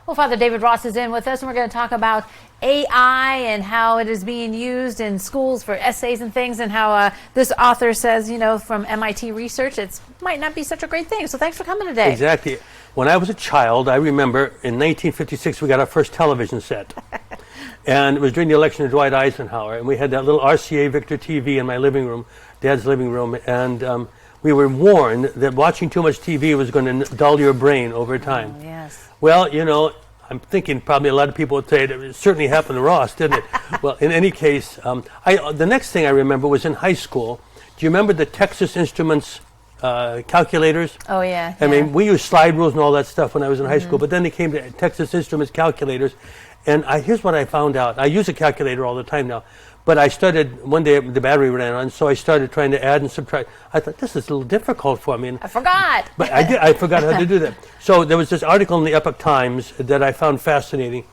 Well, Father David Ross is in with us, and we're going to talk about AI and how it is being used in schools for essays and things, and how this author says, you know, from MIT research, it might not be such a great thing. So thanks for coming today. Exactly. When I was a child, I remember in 1956 we got our first television set. And it was during the election of Dwight Eisenhower, and we had that little RCA Victor TV in my living room, Dad's living room, and we were warned that watching too much TV was going to dull your brain over time. Oh, yes. Well, you know, I'm thinking probably a lot of people would say it certainly happened to Ross, didn't it? Well, in any case, the next thing I remember was in high school. Do you remember the Texas Instruments calculators? Oh, yeah. I mean, we used slide rules and all that stuff when I was in high school, but then they came to Texas Instruments calculators, and here's what I found out. I use a calculator all the time now, but I started, one day the battery ran on, so I started trying to add and subtract. I thought, this is a little difficult for me. And I forgot. But I forgot how to do that. So there was this article in the Epoch Times that I found fascinating.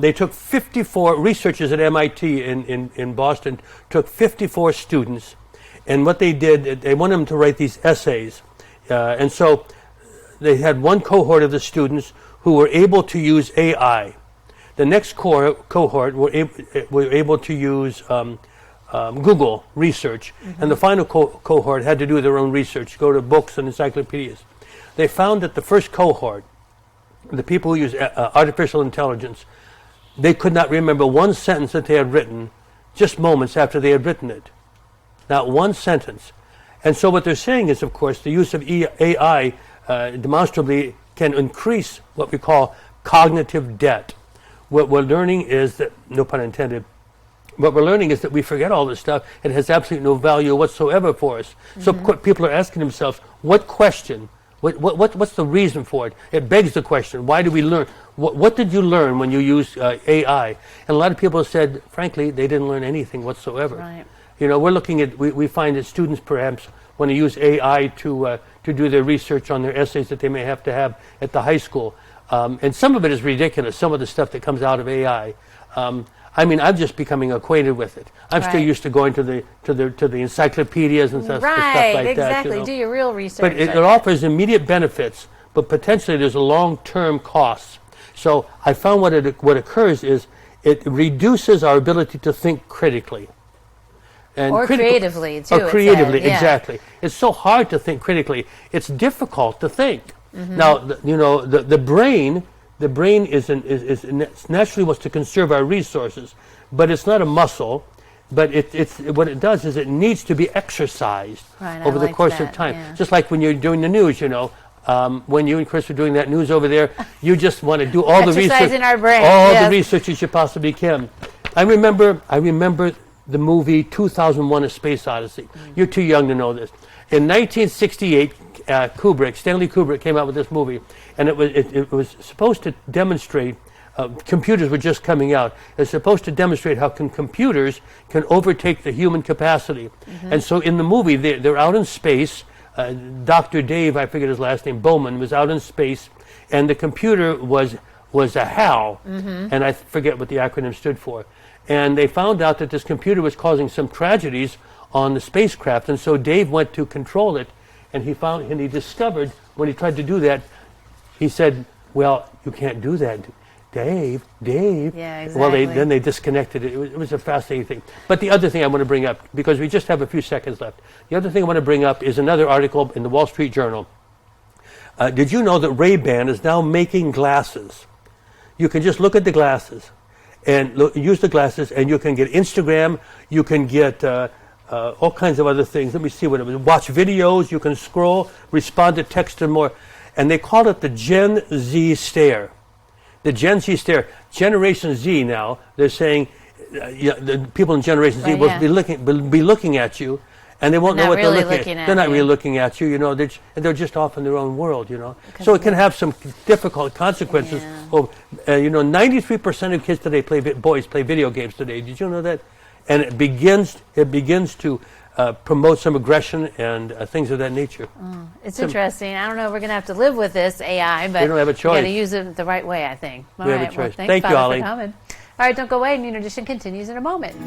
They took 54 researchers at MIT in Boston, took 54 students, and what they did, they wanted them to write these essays. And so they had one cohort of the students who were able to use AI. The next cohort were able to use Google research, and the final cohort had to do their own research, go to books and encyclopedias. They found that the first cohort, the people who use artificial intelligence, they could not remember one sentence that they had written just moments after they had written it. Not one sentence. And so what they're saying is, of course, the use of AI demonstrably can increase what we call cognitive debt. What we're learning is that, no pun intended, what we're learning is that we forget all this stuff. It has absolutely no value whatsoever for us. So people are asking themselves, what question? What's the reason for it? It begs the question, why do we learn? What did you learn when you used AI? And a lot of people have said, frankly, they didn't learn anything whatsoever. Right. You know, we're looking at, we find that students perhaps want to use AI to do their research on their essays that they may have to have at the high school. And some of it is ridiculous, some of the stuff that comes out of AI. I mean, I'm just becoming acquainted with it. I'm still used to going to the encyclopedias and stuff like that. Exactly. You know? Do your real research. But it offers immediate benefits, but potentially there's a long-term cost. So I found what occurs is it reduces our ability to think critically. And or creatively, too. Or creatively, exactly. It's so hard to think critically. It's difficult to think. Now, you know, the brain is naturally wants to conserve our resources, but it's not a muscle. But what it does is it needs to be exercised over the course of time. Yeah. Just like when you're doing the news, you know, when you and Chris are doing that news over there, you just want to do all the research, in our brain. The research that you possibly can. I remember the movie 2001: A Space Odyssey. You're too young to know this. In 1968, Stanley Kubrick came out with this movie, and it was supposed to demonstrate, computers were just coming out, it's supposed to demonstrate how computers can overtake the human capacity. And so in the movie, they're out in space, Dr. Dave, I forget his last name, Bowman, was out in space, and the computer was a HAL, and I forget what the acronym stood for. And they found out that this computer was causing some tragedies on the spacecraft, and so Dave went to control it, and he discovered when he tried to do that, he said, well, you can't do that, Dave. Yeah, exactly. Well, then they disconnected it. It was a fascinating thing. But the other thing I want to bring up, because we just have a few seconds left, the other thing I want to bring up is another article in the Wall Street Journal. Did you know that Ray-Ban is now making glasses? You can just look at the glasses and use the glasses, and you can get Instagram, you can get all kinds of other things. Let me see what it was. Watch videos, you can scroll, respond to text and more. And they call it the Gen Z stare. The Gen Z stare. Generation Z now, they're saying, the people in Generation Z will be looking at you, and they won't know what they're looking at. They're not really looking at you, you know. They're just off in their own world, you know. So it can have some difficult consequences. You know, 93% of kids today boys play video games today. Did you know that? And it begins to promote some aggression and things of that nature. It's interesting. I don't know if we're going to have to live with this AI, but we don't have a choice. We got to use it the right way, I think. We have a choice. Well, Thank you, Ollie. for coming. All right, don't go away. New Edition continues in a moment.